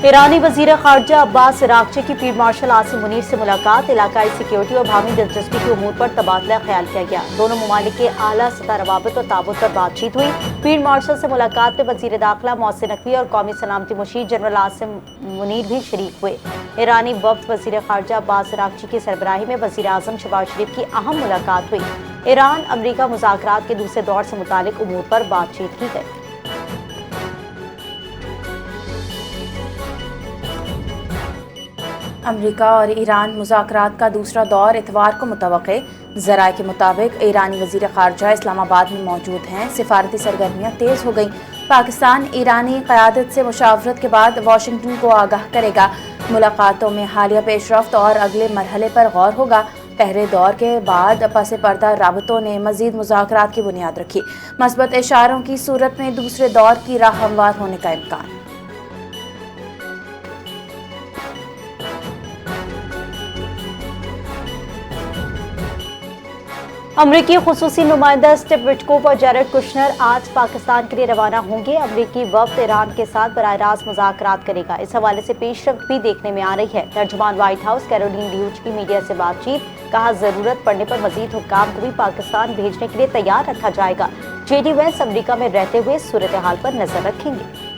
ईरानी वजीर खारजा अब्बास अरागची की field marshal Asim Munir से मुलाकात, इलाकाई सिक्योरिटी और भावी दिलचस्पी की उमूर पर तबादला ख्याल किया गया। दोनों ममालिक के आला सतह रवाबित और ताबूत पर बातचीत हुई। फील्ड मार्शल से मुलाकात में वजीर दाखिला मोहसिन नकवी और कौमी सलामती मुशीर जनरल आसिम मुनीर भी शरीक हुए। ईरानी वफ्द वजीर खारजा अब्बास अरागची की सरबराही में वजीर आजम शहबाज शरीफ की अहम मुलाकात हुई। ईरान अमरीका मुज़ाकरात के दूसरे दौर से मुतालिक उमूर पर बातचीत की गई। अमरीका और ईरान मुज़ाकरात का दूसरा दौर इतवार को मुतवक्के। ज़राए के मुताबिक ईरानी वज़ीर ख़ारजा इस्लामाबाद में मौजूद हैं। सिफारती सरगर्मियाँ तेज़ हो गई। पाकिस्तान ईरानी क़यादत से मुशावरत के बाद वाशिंगटन को आगाह करेगा। मुलाकातों में हालिया पेशरफ्त और अगले मरहले पर गौर होगा। पहले दौर के बाद पस पर्दा राबतों ने मज़ीद मुज़ाकरात की बुनियाद रखी। मस्बत इशारों की सूरत में दूसरे दौर की राह हमवार होने का इम्कान। अमरीकी खुसूसी नुमाइंदा स्टीव विटकोफ और जेरेड कुशनर आज पाकिस्तान के लिए रवाना होंगे। अमरीकी वफ्द ईरान के साथ बराह रास्त मुज़ाकरात करेगा। इस हवाले से पेशरफ्त भी देखने में आ रही है। तर्जुमान व्हाइट हाउस कैरोलिन लीच की मीडिया से बातचीत, कहा जरूरत पड़ने पर मजीद हुक्काम को भी पाकिस्तान भेजने के लिए तैयार रखा जाएगा। जेडी वैंस अमरीका में रहते हुए सूरत हाल पर नजर रखेंगे।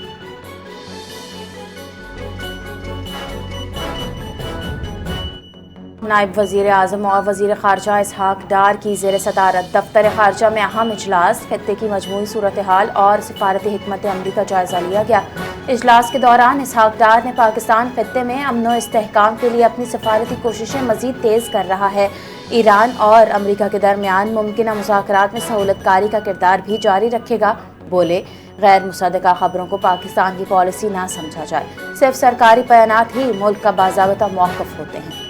नायब वज़ीर आज़म और वज़ीर ख़ारजा इसहाक डार की ज़ेर सदारत दफ्तर ख़ारजा में अहम इजलास, खत्ते की मजमूई सूरत हाल और सिफारती हिकमत अमली का जायज़ा लिया गया। इजलास के दौरान इसहाक डार ने पाकिस्तान खत्ते में अमन व इस्तेहकाम के लिए अपनी सिफारती कोशिशें मज़ीद तेज़ कर रहा है। ईरान और अमरीका के दरमियान मुमकिन मुज़ाकरात में सहूलतकारी का किरदार भी जारी रखेगा। बोले, गैर मुसद्दक़ा खबरों को पाकिस्तान की पॉलिसी ना समझा जाए। सिर्फ सरकारी बयानात ही मुल्क का बाज़ाबिता मौक़िफ़ होते हैं।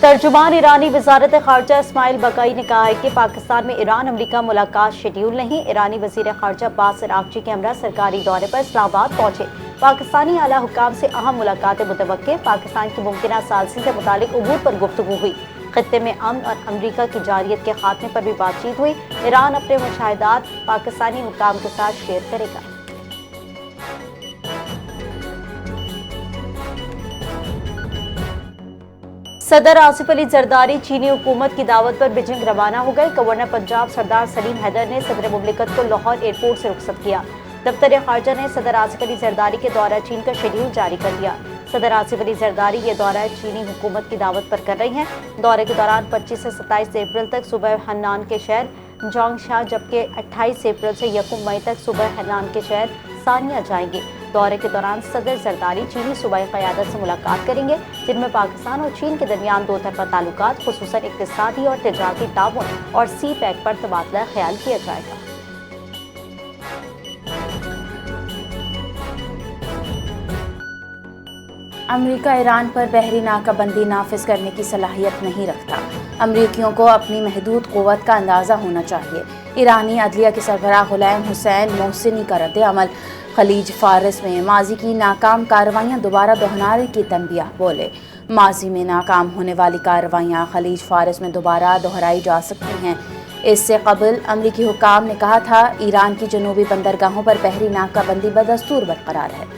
तर्जुमान ईरानी वजारत खारजा इस्माइल बकाई ने कहा है कि पाकिस्तान में ईरान अमरीका मुलाकात शेड्यूल नहीं। ईरानी वजीर खारजा अब्बास अरागची के हमरा सरकारी दौरे पर इस्लामाबाद पहुंचे। पाकिस्तानी आला हुक्काम से अहम मुलाकातें मुतवक्के। पाकिस्तान की मुमकिन सालसी से मुतालिक उमूर पर गुफ्तगू हुई। खत्ते में अमन और अमरीका की जारियत के खात्मे पर भी बातचीत हुई। ईरान अपने मुशाहिदात पाकिस्तानी हुक्काम के साथ शेयर करेगा। सदर आसिफ अली जरदारी चीनी हुकूमत की दावत पर बीजिंग रवाना हो गए। गवर्नर पंजाब सरदार सलीम हैदर ने सदर मुमलिकत को लाहौर एयरपोर्ट से रुखसत किया। दफ्तर खारजा ने सदर आसिफ अली जरदारी के दौरा चीन का शेड्यूल जारी कर दिया। सदर आसिफ अली जरदारी ये दौरा चीनी हुकूमत की दावत पर कर रही हैं। दौरे के दौरान 25 से 27 अप्रैल तक सुबह हन्नान के शहर जोंगशा, जबकि 28 अप्रैल से 1 मई तक सुबह हन्नान के शहर सानिया जाएंगे। दौरे के दौरान सदर जरदारी चीनी सूबाई क़यादत से मुलाकात करेंगे, जिनमें पाकिस्तान और चीन के दरमियान दो तरफा ताल्लुकात, खुसूसन इक़्तिसादी और तिजारती ताउन और सी पैक पर तबादला ख्याल किया जाएगा। अमरीका ईरान पर बहरी नाकाबंदी नाफिज करने की सलाहियत नहीं रखता। अमरीकियों को अपनी महदूद क़ुव्वत का अंदाज़ा होना चाहिए। ईरानी अदलिया के सरबराह गुलाम हुसैन मोहसिनी का रद्द अमल। खलीज फारिस में माजी की नाकाम कार्रवाइयाँ दोबारा दोहराने की तंबिया। बोले, माजी में नाकाम होने वाली कार्रवाइयाँ खलीज फारिस में दोबारा दोहराई जा सकती हैं। इससे कबल अमरीकी हुक्काम ने कहा था, ईरान की जनूबी बंदरगाहों पर बहरी नाकाबंदी बदस्तूर बरकरार है।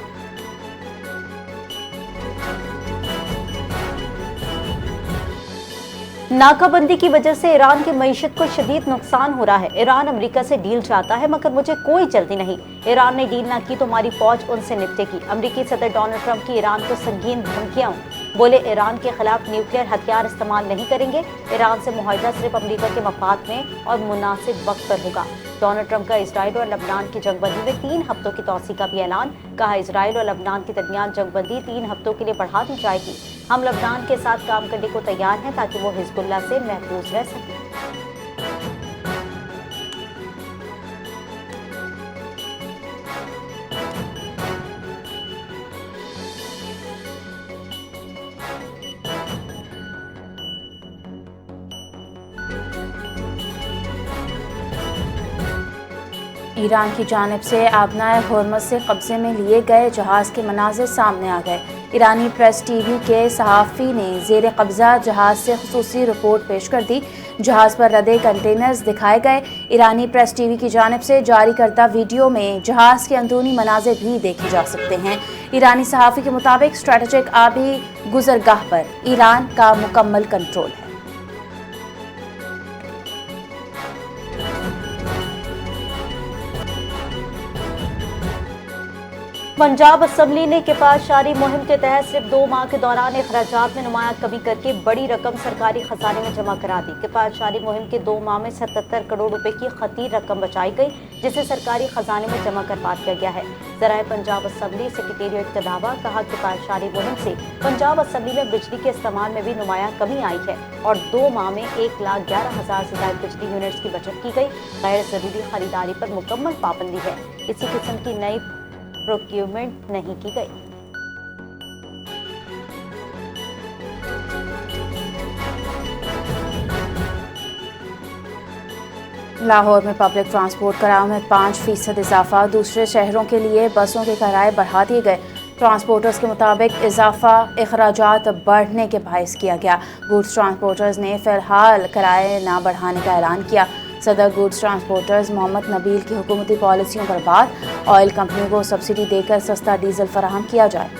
नाकाबंदी की वजह से ईरान की मईशत को शदीद नुकसान हो रहा है। ईरान अमेरिका से डील चाहता है, मगर मुझे कोई जल्दी नहीं। ईरान ने डील ना की तो हमारी फौज उनसे निपटेगी। अमेरिकी सदर डोनाल्ड ट्रंप की ईरान को संगीन धमकियां। बोले, ईरान के खिलाफ न्यूक्लियर हथियार इस्तेमाल नहीं करेंगे। ईरान से मुआहदा सिर्फ अमेरिका के मफाद में और मुनासिब वक्त पर होगा। डोनाल्ड ट्रंप का इजराइल और लबनान की जंगबंदी में 3 हफ्तों की तौसी का भी ऐलान। कहा, इजराइल और लबनान के दरमियान जंगबंदी 3 हफ्तों के लिए बढ़ा दी जाएगी। हम लबनान के साथ काम करने को तैयार हैं ताकि वो हिजबुल्लाह से महफूज रह सके। ईरान की जानिब से आबनाए होर्मुज़ से कब्जे में लिए गए जहाज़ के मनाज़िर सामने आ गए। ईरानी प्रेस टीवी के सहाफ़ी ने ज़ेर कब्ज़ा जहाज़ से ख़ुसूसी रिपोर्ट पेश कर दी। जहाज पर लदे कंटेनर्स दिखाए गए। ईरानी प्रेस टीवी की जानिब से जारी करदा वीडियो में जहाज के अंदरूनी मनाजिर भी देखे जा सकते हैं। ईरानी सहाफ़ी के मुताबिक स्ट्रेटेजिक आबी गुजरगाह पर ईरान का मुकम्मल कंट्रोल है। पंजाब असम्बली ने किफायतशारी मुहिम के तहत सिर्फ 2 माह के दौरान अखराजात में नुमाया कमी करके बड़ी रकम सरकारी खजाने में जमा करा दी। किफायतशारी मुहिम के 2 माह में 77 करोड़ रुपए की खतीर रकम बचाई गई, जिसे सरकारी खजाने में जमा करवा दिया गया है। ज़राए पंजाब असम्बली सेक्रेटेरिएट का दावा, कहा किफायतशारी मुहिम से पंजाब असम्बली में बिजली के इस्तेमाल में भी नुमाया कमी आई है और 2 माह में 1,11,000 से ज्यादा बिजली यूनिट्स की बचत की गई। गैर जरूरी खरीदारी पर मुकम्मल पाबंदी है। किसी किस्म की नई प्रोक्योरमेंट नहीं की गई। लाहौर में पब्लिक ट्रांसपोर्ट किराए में 5% इजाफा। दूसरे शहरों के लिए बसों के किराए बढ़ा दिए गए। ट्रांसपोर्टर्स के मुताबिक इजाफा अखराजात बढ़ने के बायस किया गया। गुड्स ट्रांसपोर्टर्स ने फिलहाल किराए न बढ़ाने का ऐलान किया। सदर गुड्स ट्रांसपोर्टर्स मोहम्मद नबील की हुकूमती पॉलिसियों पर बात, ऑयल कंपनियों को सब्सिडी देकर सस्ता डीजल फराहम किया जाए।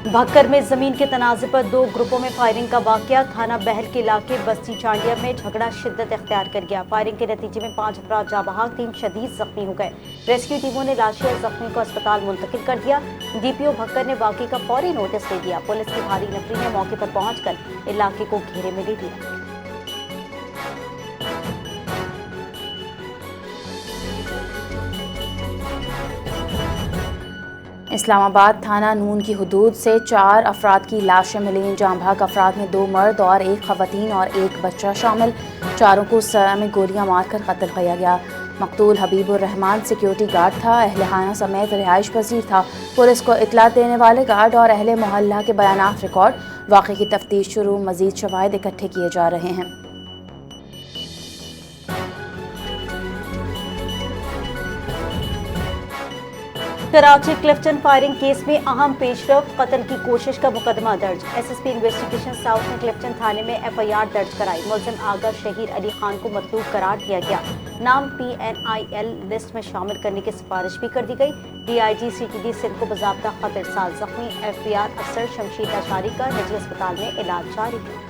भक्कर में जमीन के तनाज़े पर 2 ग्रुपों में फायरिंग का वाकया। थाना बहल के इलाके बस्ती चांडिया में झगड़ा शिद्दत इख्तियार कर गया। फायरिंग के नतीजे में 5 अफराद जाँ बहक, 3 शदीद जख्मी हो गए। रेस्क्यू टीमों ने लाशें और जख्मी को अस्पताल मुंतकिल कर दिया। DPO भक्कर ने वाकये का फौरी नोटिस ले दिया। पुलिस की भारी नफरी ने मौके पर पहुंचकर इलाके को घेरे में ले लिया। इस्लामाबाद थाना नून की हुदूद से 4 अफराद की लाशें मिली। जाँ बहक अफराद में 2 मर्द और 1 खवातीन और 1 बच्चा शामिल। चारों को सर में गोलियां मारकर कत्ल किया गया। मकतूल हबीबुर रहमान सिक्योरिटी गार्ड था, अहलखाना समेत रिहाइश पजीर था। पुलिस को इतला देने वाले गार्ड और अहले मोहल्ला के बयानात रिकॉर्ड। वाक़े की तफ्तीश शुरू, मजीद शवाहिद इकट्ठे किए जा रहे हैं। कराची क्लिफ्टन फायरिंग केस में अहम पेशरफ, कत्ल की कोशिश का मुकदमा दर्ज। SSP इन्वेस्टिगेशन साउथ ने क्लिफ्टन थाने में FIR दर्ज कराई। मुलजिम आगा शहीर अली खान को मतलूब करार दिया गया। नाम PNIL लिस्ट में शामिल करने की सिफारिश भी कर दी गई। DIG CTD सिंध को बाज़ाब्ता खत इरसाल। जख्मी FBI अफसर शमशीद अशारी का निजी अस्पताल में इलाज जारी है।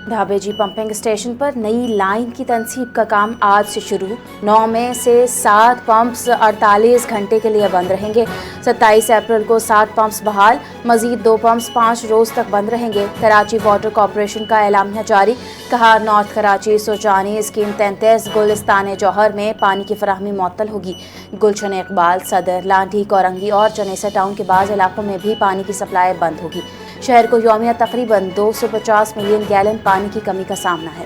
ढाबेजी पंपिंग स्टेशन पर नई लाइन की तनसीब का काम आज से शुरू। 9 मई से 7 पंप्स 48 घंटे के लिए बंद रहेंगे। 27 अप्रैल को 7 पंप्स बहाल, मजीद 2 पंप्स 5 रोज तक बंद रहेंगे। कराची वाटर कॉरपोरेशन का एलामिया जारी, कहा नॉर्थ कराची सोचानी स्कीम 33 गुलिस्तान जौहर में पानी की फराहमी मुअत्तल होगी। गुलशन इकबाल, सदर, लांढी, कोरंगी और चनेसा टाउन के बाज़ इलाकों में भी पानी की सप्लाई बंद होगी। शहर को यौमिया तकरीबन 250 मिलियन गैलन पानी की कमी का सामना है।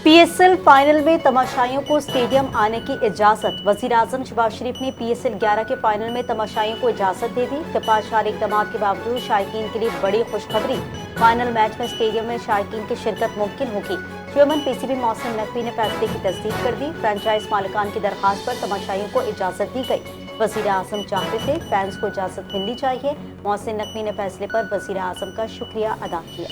PSL फाइनल में तमाशाइयों को स्टेडियम आने की इजाजत। वजीर आजम शहबाज शरीफ ने PSL 11 के फाइनल में तमाशाइयों को इजाजत दे दी। किफायतशारी इक़दामात के बावजूद शायकीन के लिए बड़ी खुशखबरी। फाइनल मैच में स्टेडियम में शायकीन की शिरकत मुमकिन होगी। चेयरमैन PCB मोहसिन नकवी ने फैसले की तस्दीक कर दी। फ्रेंचाइज मालिकान की दरखास्त पर तमाशाइयों को इजाजत दी गई। वजीर आजम चाहते थे फैंस को इजाजत मिलनी चाहिए। मोहसिन नकवी ने फैसले पर वजीर आजम का शुक्रिया अदा किया।